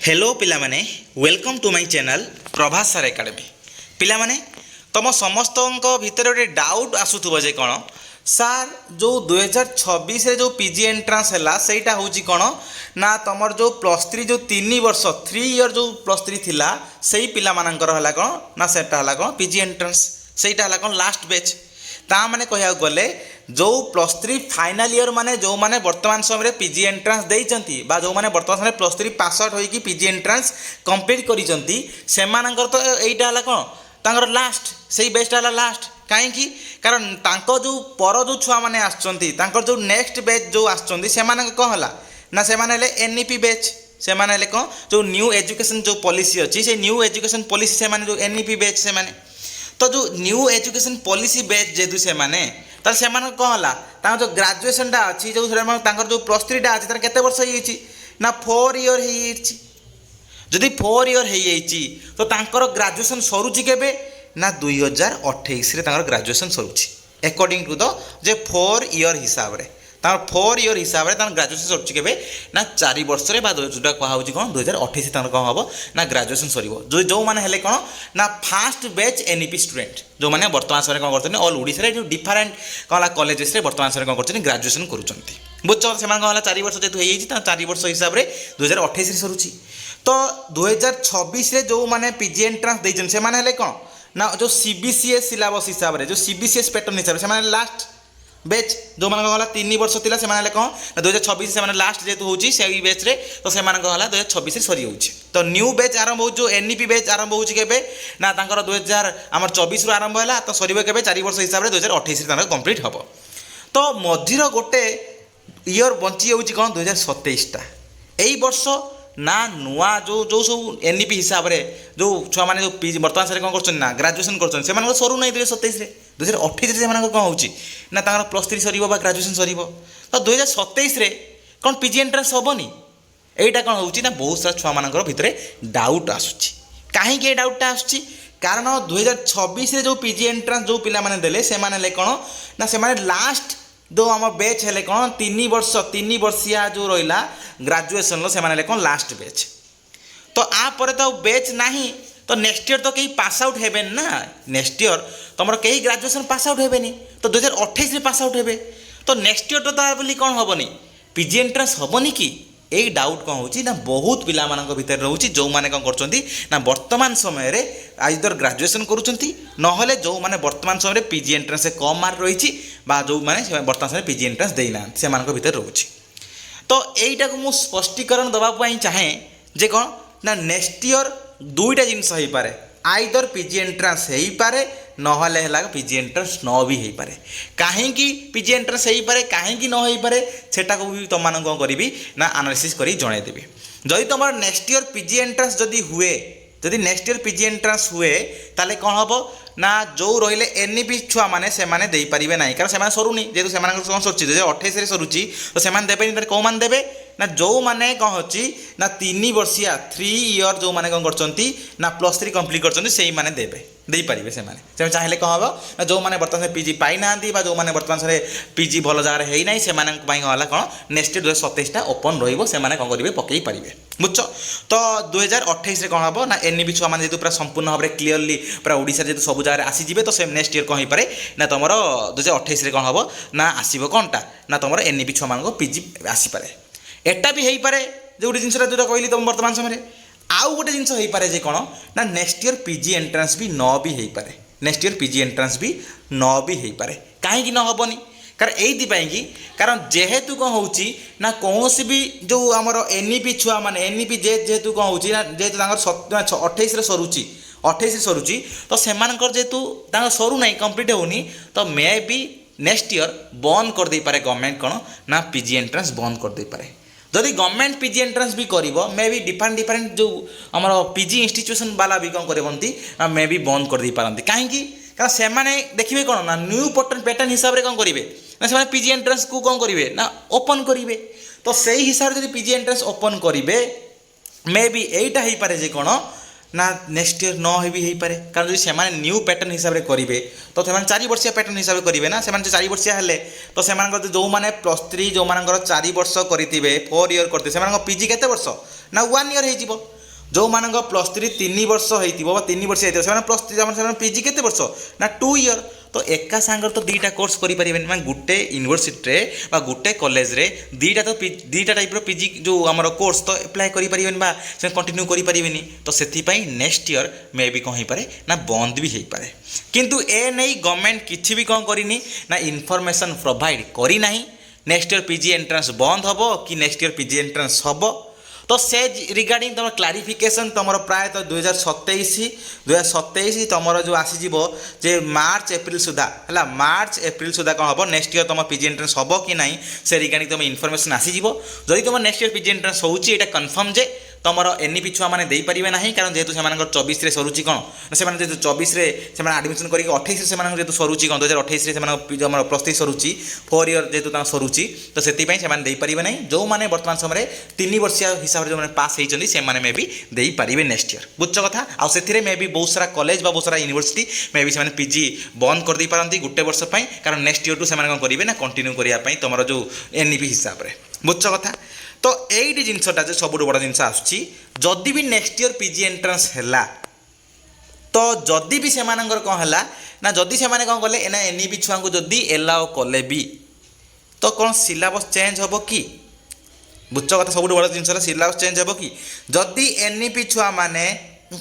Hello पिलामाने welcome to my channel Prabhas sir academy पिलामाने तुम समस्त भितर गोटे डाउट आसुथबो जे कौन सार जो 2026 रे जो पीजी एंट्रांस है सेटा हूँ कौन ना तुमर जो +3 जो 3 वर्ष 3 इयर जो +3 थिला सेई पिला मानकर हला कौन ना सेटा हला कौन पीजी एंट्रांस सेटा हला कौन लास्ट बैच ता माने कहया गले जो +3 फाइनल इयर माने जो माने वर्तमान समय पीजी एंट्रांस देइचंती बा जो माने वर्तमान समय +3 पास आउट होई पीजी एंट्रांस कंप्लीट करिचंती से मानकर तो एइटा हला कोन तांगर लास्ट सेही बेस्ट हला लास्ट काहे कि कारण तांको जो पर जो छुआ माने आछंती तांकर जो नेक्स्ट बैच जो आछंती से माने को हला ना से माने ले एनईपी बैच से माने ले को जो न्यू एजुकेशन जो पॉलिसी अछि से न्यू एजुकेशन पॉलिसी से माने जो एनईपी बैच से माने तो जो न्यू एजुकेशन पॉलिसी बैच जेतु से माने तार से माने को हला ता जो ग्रेजुएशन टा अछि जो तांकर जो +3 टा अछि तार केते वर्ष हेछि ना 4 इयर हेछि जदि 4 इयर हेछि तो तांकर ग्रेजुएशन सरुछि केबे ना 2028 रे तांकर ग्रेजुएशन सरुछि अकॉर्डिंग टू द जे 4 इयर हिसाब रे तार 4 इयर हिसाब रे तांकर ग्रेजुएशन सरुछि केबे ना 4 वर्ष रे बा जोटा कहा होछि कोन 2028 तांकर कोन हबो ना ग्रेजुएशन सरिबो जो माने हेले कोन ना फर्स्ट बैच एनईपी स्टूडेंट जो माने वर्तमान समय कोन करथनि ऑल ओडिसा रे जो डिफरेंट कहला कॉलेजेस रे वर्तमान समय कोन करथनि ग्रेजुएशन करूचंती बुझछ से मान कहला 4 वर्ष जेतु हेइ ता 4 वर्ष हिसाब रे 2028 रे सरुछि तो 2026 रे जो माने पीजी एंट्रांस देइछन से माने हेले कोन ना जो सीबीसीएस सिलेबस हिसाब रे जो सीबीसीएस पैटर्न हिसाब रे से माने लास्ट बैच जो मान कहला 3 वर्ष थिला से माने कोन 2026 से माने लास्ट जेतु होउची सेही बैच रे तो से माने कहला 2026 रे सरी होउची तो न्यू बैच आरंभ हो जो एनईपी बैच आरंभ होउची केबे ना तांकर 2000 हमर 24 रु आरंभ होला तो सरीबे केबे 4 वर्ष हिसाब रे 2028 रे तांकर कंप्लीट हबो तो मझिर गोटे इयर बंची होउची कोन 2027 टा एई वर्ष ना नुआ जो जो सब एनईपी हिसाब रे जो छुआ माने जो पीजी वर्तमान से कोन करछन ना ग्रेजुएशन करछन से माने सरू नै 2027 रे 2028 रे माने कोन होउची ना तांकर +3 सरीबो बा ग्रेजुएशन सरीबो तो 2027 रे कोन पीजी एंट्रेंस होबोनी एटा कोन होउची ना बहुत सारा छुआ मानकर भितरे डाउट आसुची काहे के डाउटटा आसुची कारण 2026 रे जो पीजी एंट्रेंस जो पिला माने देले से माने ले कोन ना से माने लास्ट जो आम बैच हेले कौन 3 वर्षिया जो रहा ग्रेजुएशन से माने कौन लास्ट बैच तो आ पर तो बैच नहीं तो नेक्स्ट ईयर तो कहीं पास आउट हेबे ना नेक्स्ट ईयर तुम कहीं ग्रेजुएशन पास आउट हेबेनी तो 2028 रे पास आउट हेबे तो नेक्स्ट ईयर तो बोली कौन हेबनी पीजी एंट्रेंस हेबनी कि यही डाउट कौन होची ना बहुत पिला मानक भितर रहउची जो माने कौन करचंती ना वर्तमान समय रे आइदर ग्रेजुएशन करूचंती नहले जो माने वर्तमान समय रे पीजी एंट्रेंस से कम मार्क रहिची बा जो माने वर्तमान समय पीजी एंट्रेंस देइना से मानक भितर रहउची तो एइटा को मु स्पष्टीकरण दबा पई चाहे जे कौन ना नेक्स्ट ईयर दुईटा जिंस होई पारे आइदर पीजी एंट्रेंस हेई पारे नहले हला पीजी एंट्रेंस न भी हेई पारे काहे कि पीजी एंट्रेंस हेई पारे काहे कि न हेई पारे सेटा को भी तुम मान करी ना एनालिसिस करी जणाई देबी जदि तुम नेक्स्ट ईयर पीजी एंट्रेंस जदि हुए जदि नेक्स्ट ईयर पीजी एंट्रेंस हुए ताले कौन हम ना जो रहिले एनईपी छुआ माने से माने देई परिबे नाही कारण से माने सरुनी जेतु से माने कोन सरुची 2028 रे सरुची तो से माने देबे नि को मान देबे ना जो माने कौन होची ना 3 वर्षिया 3 इयर जो माने कौन करचंती ना +3 कंप्लीट करचंती सेही माने देबे देई परिबे से माने चाहिले कौन हबो ना जो माने वर्तमान पीजी पाई नांती बा जो माने वर्तमान से पीजी भलो जगह हेई नाही से माने पई होला कौन नेक्स्ट 2027 टा ओपन रहिबो से माने कौन करिवे पकेई परिबे बुझछो तो 2028 रे कौन हबो ना एनईपी छुआ माने जेतु पूरा संपूर्ण भाबरे क्लियरली पूरा ओडिसा जेतु सब जगह आसी जिवे तो से नेक्स्ट ईयर कहि पारे ना तुमरो 2028 रे कौन हबो ना आसीबो कोनटा ना तुमरो एनईपी छुआ मानको पीजी आसी पारे एटा भी हेई पारे जो जिनसटा जोटा कहली तुम वर्तमान समय आउ गोटे जिनस हेई पारे जे कोन ना नेक्स्ट ईयर पीजी एंट्रेंस भी न भी हेई पारे नेक्स्ट ईयर पीजी एंट्रेंस भी न भी हेई पारे काहे कि न हबनी कारण एइथि पई कि कारण जेहेतु कौन होउची ना कौनसी भी जो हमर एनईपी छुआ माने एनईपी जेहेतु कौन होउची ना जेहेतु तांकर 28 रे सरुची 28 रे सरुची तो सेमानकर जेहेतु तांकर सरू नाही कंप्लीट होनी तो मे बी नेक्स्ट ईयर बंद कर दे पारे गवर्नमेंट कोन ना पीजी एंट्रेंस बंद कर दे पारे जदि गवर्नमेंट पीजी एंट्रेंस भी करिवो मे बी डिफरेंट जो हमर पीजी इंस्टीट्यूशन वाला भी कौन करबंती मे बी बंद कर दे पारंती काहे कि कारण से माने देखिबे कोन ना न्यू पैटर्न हिसाब रे कौन करिवे ना से माने पीजी एंट्रेंस को कौन करिवे ना ओपन करिवे तो सेही हिसाब रे जदि पीजी एंट्रेंस ओपन करिवे मे बी एइटा हेई पारे जे कोन ନା ନେକ୍ସଟ ଇୟର ନ ବି ହେଇପାରେ। କାରଣ ଯଦି ସେମାନେ ନ୍ୟୁ ପ୍ୟାଟର୍ନ ହିସାବରେ କରିବେ ତ ସେମାନେ 4 ବର୍ଷିଆ ପ୍ୟାଟର୍ନ ହିସାବରେ କରିବେ ନା। ସେମାନେ ଯେ 4 ବର୍ଷିଆ ହେଲେ ତ ସେମାନଙ୍କର ଯେଉଁମାନେ +3 ଯେଉଁମାନଙ୍କର 4 ବର୍ଷ କରିଥିବେ 4 ଇୟର କରିଥିବେ ସେମାନଙ୍କ ପିଜି କେତେ ବର୍ଷ ନା 1 ଇୟର ହେଇଯିବ। ଯେଉଁମାନଙ୍କ +3 3 ବର୍ଷ ହେଇଥିବ ବା 3 ବର୍ଷ ହେଇଥିବ ସେମାନେ +3 ସେମାନେ ପିଜି କେତେ ବର୍ଷ ନା 2 ଇୟର। ତ ଏକା ସାଙ୍ଗରେ ତ ଦୁଇଟା କୋର୍ସ କରିପାରିବେନି। ମାନେ ଗୋଟେ ୟୁନିଭର୍ସିଟିରେ ବା ଗୋଟେ କଲେଜରେ ଦୁଇଟା ଟାଇପ୍ର ପିଜି ଯେଉଁ ଆମର କୋର୍ସ ତ ଆପ୍ଲାଏ କରିପାରିବେନି ବା ସେ କଣ୍ଟିନ୍ୟୁ କରିପାରିବେନି। ତ ସେଥିପାଇଁ ନେକ୍ସଟ ଇୟର ମେ ବି କ'ଣ ହେଇପାରେ ନା ବନ୍ଦ ବି ହେଇପାରେ। କିନ୍ତୁ ଏ ନେଇ ଗଭର୍ଣ୍ଣମେଣ୍ଟ କିଛି ବି କ'ଣ କରିନି ନା ଇନଫର୍ମେସନ୍ ପ୍ରୋଭାଇଡ଼ କରିନାହିଁ ନେକ୍ସଟ ଇୟର ପିଜି ଏଣ୍ଟ୍ରାନ୍ସ ବନ୍ଦ ହେବ କି ନେକ୍ସଟ ଇୟର ପିଜି ଏଣ୍ଟ୍ରାନ୍ସ ହେବ। तो से रिगार्डिंग तुम क्लारिफिकेशन तुम प्रायतः 2027 तुम जो आसीज जे मार्च एप्रिल सुधा है मार्च एप्रिल सुधा कौन हम नेक्स्ट इयर तुम पीजी एंट्रेंस हम कि ना से रिगार्डिंग तुम इनफर्मेशन आसीज जदि तुम नेक्स्ट इयर पीजी एंट्रेंस होची एटा कन्फर्म जे तुम एनईपी छुआ मैंने देपारे ना कारण जेहेतु से 24 सरुची कौन से जेहतु 24 आडमिशन कर 28 से सरुची कौन 2028 +3 सरुची 4 इयर जेहतु सरुची तो से देपारे ना जो मैंने बर्तमान समय 3 वर्षिया हिसाब से जो पास होती से मे भी देपारे नेक्स्ट इयर बुझ कथा आउ से मे भी बहुत सारा कॉलेज बहुत सारा यूनिवर्सिटी मे भी से पीजी बंद कर दे पारती गोटे वर्ष कारण नेक्स्ट इयर टू से कौन करेंगे ना कंटिन्यू करने तुम जो एनईपी हिसाब से बुझ कथा। तो यही जिनसटा जो सब बड़ जिन आदि भी नेक्स्ट इयर पीजी एंट्रांस है तो जदि भी से कौन है ना जदि से कौन कले ना एनईपी छुआ को जदि एलाओ कले भी तो कौन सिलेबस चेंज हम कि बुझ कथा सब बड़ जिन सिलेबस चेंज हम कि जदि एनईपी छुआ माने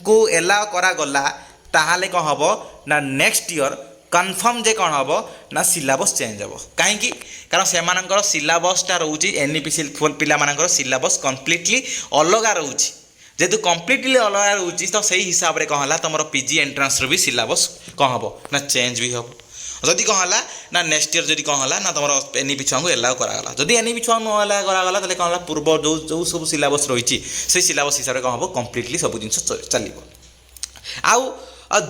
को एलाओ करागला ताहले कौन हम ना नेक्स्ट इयर कन्फर्म जे कौन हम ना सिलेबस चेंज हम कहीं कारण से सिलेबसटा रोचे एनईपी पिला सिलेबस कम्प्लीटली अलग रोचे जेहेतु कम्प्लीटली अलग रोचे तो सही हिसाब से कौन है तुम पीजी एंट्रांस भी सिलेबस कौन हम ना चेंज भी हम जदि कौन है ना नेक्स्ट इयर जदि कौन है ना तुम एनईपी छुआ को एलाउ करागला जदि एनईपी छुआ न एलाउ करागला तो कौन है पूर्व जो सब सिलेबस रही से सिलेबस हिसाब से कौन हम कम्प्लीटली सब जिन चलो आउ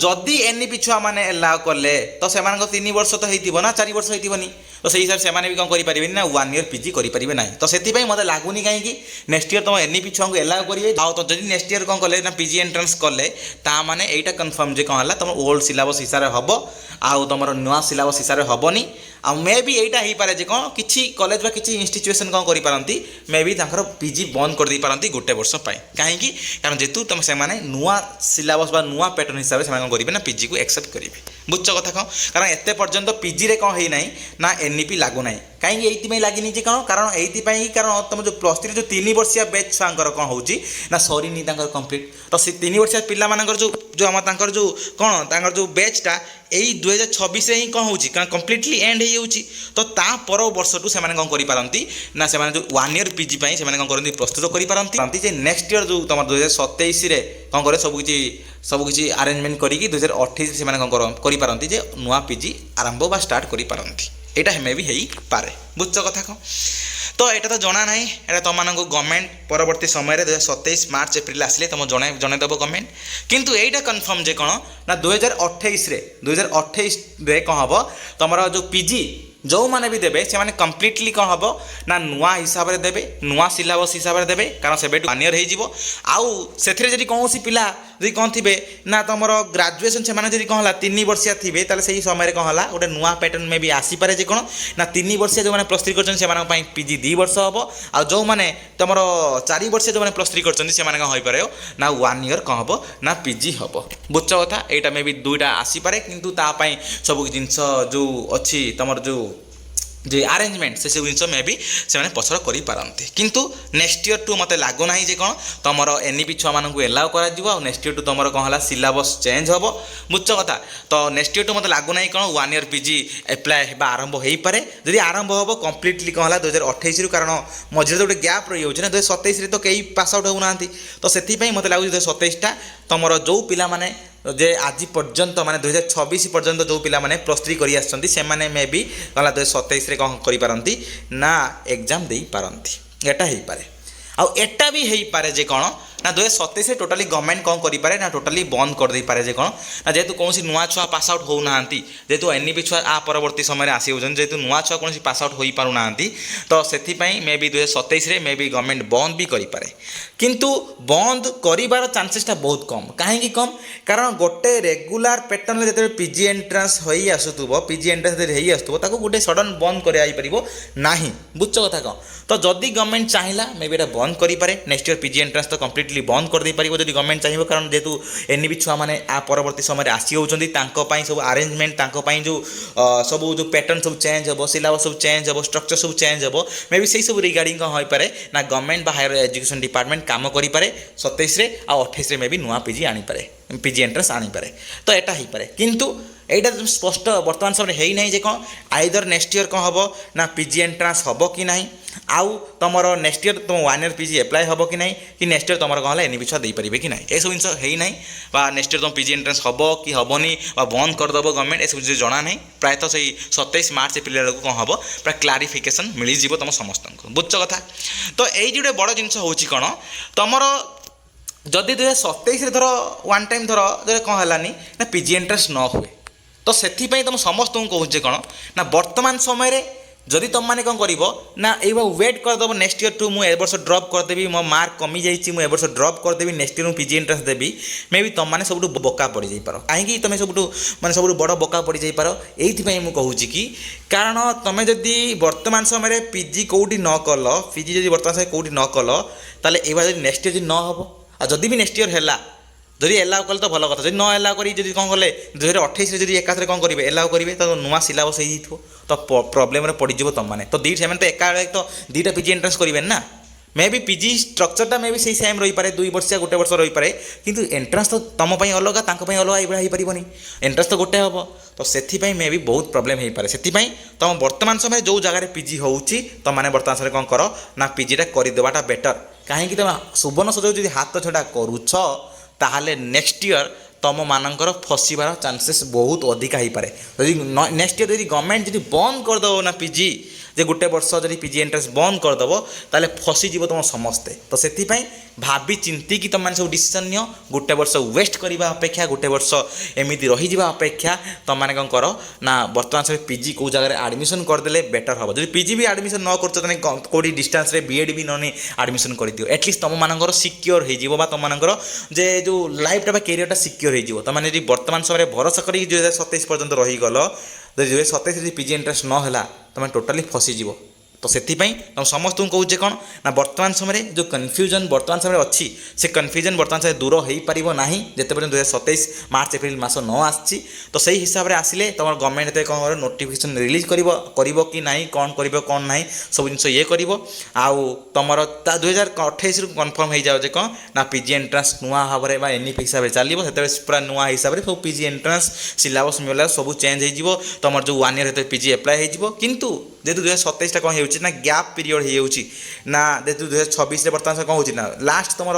जदि एनईपी छुआ मैंने एलाउ कले तो से 3 वर्ष तो हो ना 4 वर्ष होनी तो सही हिसाब से भी कौन करें ना 1 इयर पीजी करेंगे ना तो से मतलब लगुनि कहीं नेक्स्ट इयर तुम एनईपी छुआ को एलाउ करेंगे तो जब नेक्स्ट इयर कौन कले ना पीजी एंट्रेंस कले ताने यहाँ कन्फर्म जे कौन है तुम ओल्ड सिलेबस हिसाब से हम आउ तुम नुआ सिलेबस हिसाब से हेनी आ मे भी यहाँ हो पारे कौन किसी कॉलेज बा किसी इंस्टीट्यूशन कौन करपारती मे भी पीजी बंद कर दे पारती गोटे वर्ष कहीं कारण जेतु तुम से नुआ सिलेबस बा नुआ पैटर्न हिसाब से कौन करेंगे ना पीजी को एक्सेप्ट करेंगे बुझ कथा कौन कारण एत पर्यंत पीजी रे कौन है ना एनईपी लगुना कहीं ये लगिनी जे कौन कारण ये कारण तुम जो +3 जो 3 वर्षिया बैच छुआर कौन हो ना सरीनी कम्प्लीट तो से 3 वर्षिया पिला जो आम जो कौन जो बैचटा यही 2026 ही कौन हो कम्प्लीटली एंड हो तो ता पर वर्ष टू से कौन करपारती ना से जो 1 इयर पीजी से कौन करती प्रस्तुत करपारती जे नेक्स्ट इयर जो तुम 2027 कौन करे सबकि आरेंजमेंट करी 2028 से कौन करपारती जे नुआ पीजी आरंभ बा स्टार्ट करपारती यहाँ मे भी हो पारे बुझ कथा कौन तो यहाँ तो जना ना यहाँ तुम गवर्नमेंट परवर्ती समय 2027 मार्च एप्रिल आसिले तुम जनईदेव गवर्नमेंट किंतु यहाँ कन्फर्म जे कौन ना 2028 कौन हम तुम जो पीजी जो मैंने भी देवे से कम्प्लीटली कौन हम ना नुआ हिसाब से देवे नुआ सिलेबस हिसाब से देवे कारण से 1 इयर हो आउ से कौन पिला जी कौन थे ना तुम ग्राजुएसन से कौन है 3 वर्षिया थे से समय कौन है गोटे नुआ पैटर्न में भी आसीपे जे कौन ना 3 वर्षिया जो मैंने +3 कर पीजी 2 वर्ष हम आ जो मैंने तुम 4 वर्षिया जो मैंने +3 कर कौन हो पारे ना 1 इयर कौन हम ना पीजी हम बुझ कथा यहाँ मे भी 2टा आसीपे किंतु तापाई सब जिनस जो अच्छी तुम जो जे आरेंजमेंट से सब जिन मे भी से पछड़ करपारती किंतु नेक्स्ट इयर टू मत लगुना जे कौन तुम एनईपी छुआ मान एलाउ कर नेक्स्ट इयर टू तुम कौन है सिलेबस चेंज हम बुझ कथा तो नेक्स्ट इयर टू मत लगुना कौन 1 इयर पीजी एप्लाय आरंभ हो पारे जदि आरंभ हम कम्प्लीटली कौन है 2028 कारण मझे जो गैप रही है ना 2027 तो कई पास आउट होना तो से मत लगुच 2027टा तुम जो पिला माने जे आज पर्यंत माने 2026 पर्यंत जो पिला माने +3 करी आछंती से माने मे भी गला 2027 रे कौन करि पारंती ना एग्जाम दे पारंती एटा हेई पारे आ एटा भी हेई पारे जे कौन ना 2027 टोटाली गवर्नमेंट कौन करें ना टोटाली बंद कर दे पारे जे कौन ना जेहेतु कौन नुआ छुआ पास आउट होना जेहेतु एनईपी छुआ आ परवर्ती समय आसी होती जेहेतु नुआ छुआ कौन पास आउट हो पारना तो से मे भी 2027 मे भी गवर्नमेंट बंद भी करें किंतु बंद कर चांसेसटा बहुत कम कहीं कम कारण गोटे रेगुलर पैटर्न जो पीजी एंट्रांस हो आसुव पीजी एंट्रांस आसुव गोटे सडन बंद करना बुझ कथा कौन तो जदि गवर्नमेंट चाहिए मे बी एटा बंद करें नेक्स्ट ईयर पीजी एंट्रांस तो कम्प्लीटली बंद कर पार जब गवर्नमेंट चाहिए कारण जेहेतु एनईपी छुआ मैंने आ परवर्ती समय आसी होती सब आरेंजमेंट जो सब जो पैटर्न सब चेंज हो सिलेबस सब चेंज हो स्ट्रक्चर सब चेंज हो मे बी से सब रिगार्डिंग कौन हो पाए ना गवर्नमेंट बा हायर एजुकेशन डिपार्टमेंट काम करें 27 आ 28 मे भी नुआ पीजी आनीपे पीजी एंट्रांस आनीपे तो यहाँ हो पाए किंतु এইটা স্পষ্ট বর্তমান সময় হই নাই যে কোন আইদর নেক্সট ইয়ার কোন হবো না পিজি এন্ট্রান্স হবো কি নাই আউ তোমার নেক্সট ইয়ার তুম 1 ইয়ার পিজি এপ্লাই হবো কি নাই কি নেক্সট ইয়ার তোমার কোন হলে এনইপি ছুয়া দেই পারিবে কি নাই এসব জিনিস হই নাই বা নেক্সট ইয়ার তুম পিজি এন্ট্রান্স হবো কি হবনি বা বন্ধ করদেব গভর্নমেন্ট এসব জিনিস জনা নাই প্রায়ত সেই 27 মার্চ এপ্রিল বেড়ে কোন হবো পুরা ক্লারিফিকেসন মিলিযোগ তুম সমস্ত বুঝছ কথা তো এই যে বড় জিনিস হচ্ছে কোণ তোমার যদি 2027 ধর ওয়ান টাইম ধর যদি কম হলানি না পিজি এন্ট্রান্স ন হুয়ে तो से तुम समस्त कहूँ कौन ना बर्तमान समय जदि तुम मैंने कौन कर ना ये वेट करदेव नेक्स्ट ईयर टू मुझे वर्ष ड्रप करदेवी मो मार्क कमी जाइए मुझे वर्ष ड्रप करदेवी नेक्स्ट ईयर पीजी एंट्रांस देवी मे भी तुम मैंने सब बोका पड़ जापर कहीं तुम सब मैंने सब बड़ बोका पड़ जापर ये मुझे कि कारण तुम जदि बर्तमान समय पीजी कौटी न कल पीजी जब बर्तमान समय कौटी न कल ताले ये नेक्स्ट ईयर न हम आ जदि भी नेक्स्ट ईयर है जदि एलाउ कले तो भल कथा जब न एलाउ कर कौन कले 2028 जब एकाथरे कौन करेंगे एलाउ करेंगे तो नुआ सिलेबस हो तो प्रोब्लेम पड़ज तुम मैंने तो से तो एका तो दुईटा पीजी एंट्रांस करेंगे ना मे भी पीजी स्ट्रक्चरटा मे भी सही सेम रही पारे 2 वर्ष या गोटे वर्ष रही पारे किंतु एंट्रांस तो तुम अलग अलग ये हो पारनी एंट्रांस तो गोटे हम तो से मे भी बहुत प्रोब्लेम हो पारे से तुम बर्तमान समय जो जगह पीजी हो तुम मैंने बर्तमान समय कौन कर ना पीजीटा करदेवाटा बेटर कहीं तुम सुवर्ण सुजोग जो हाथ छड़ा करुछ ताहले नेक्स्ट ईयर तुम मानकर फसबार चांसेस बहुत अधिका हो पाए नेक्स्ट ईयर जब गवर्नमेंट जब बंद करदेव ना पीजी जे गोटे वर्ष जब पीजी एंट्रांस बंद करदेव ताले फसीज तुम समस्ते तो से भावी चिंती कि तुम सब डिसीजन नियो गोटे वर्ष वेस्ट करने अपेक्षा गोटे वर्ष एमती रही अपेक्षा तुम मैंने कौन कर ना बर्तमान समय पीजी कौ जगह आडमिशन करदे बेटर हम जब पीजी भी आडमिशन न कर कौटी डिस्टेंस बीएड भी ननी आडमिशन कर दियो एटलिस्ट तुम मानकर सिक्योर हो तुम मानकर जे जो लाइफटा बा कैरियरटा सिक्योर हो तुम मैंने बर्तमान समय भरोसा कर 2027 पर्यंत रहीगल 2027 पीजी एंट्रांस न है तुम टोटाली फसीज तो से तुम समस्त कहूँ कौन ना बर्तमान समय जो कन्फ्यूजन बर्तमान समय अच्छी से कन्फ्यूजन बर्तमान समय दूर हो पार ना जिते पर्यटन 2027 मार्च एप्रिल मास न आसी तो सही हिसाब से आसिले तुम गवर्नमेंट कौन कर नोटिफिकेशन रिलीज कर कि ना कौन कर कौन ना सब जिन ये कर तुम 2028 कन्फर्म हो जाओ कौन ना पीजी एंट्रांस नुआ भाव में एनईपी हिसाब से चलो से पूरा नुआ हिसाब से सब पीजी एंट्रांस सिलेबस मिला सब चेंज हो तुम जो 1 ईयर पीजी एप्लाई हो किंतु जेहतु 2027 कौन ना गैप पीरियड हो ना जेहतु 2026 बर्तमान कौन हो लास्ट तुम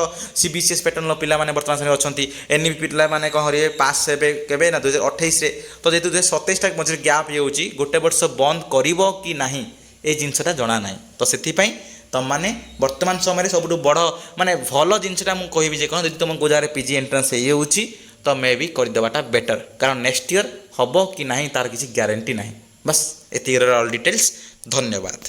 सीबीसीएस पैटर्न पिला माने बर्तमान समय अच्छा एनईपी पिला माने कौन करेंगे पास हे ना 2028 तो जेहतु 2027 मझे गैप हो गोटे वर्ष बंद कर कि ना ये जिनसा जना ना तो से तुम मैंने बर्तमान समय सब बड़ माने भल जिनसा मुझे कौन जब तुम जगह पीजी एंट्रांस हो तो मे भी करदेवाटा बेटर कारण नेक्स्ट ईयर हम कि ना तार किसी ग्यारंटी ना बस एतिक ऑल डिटेल्स धन्यवाद।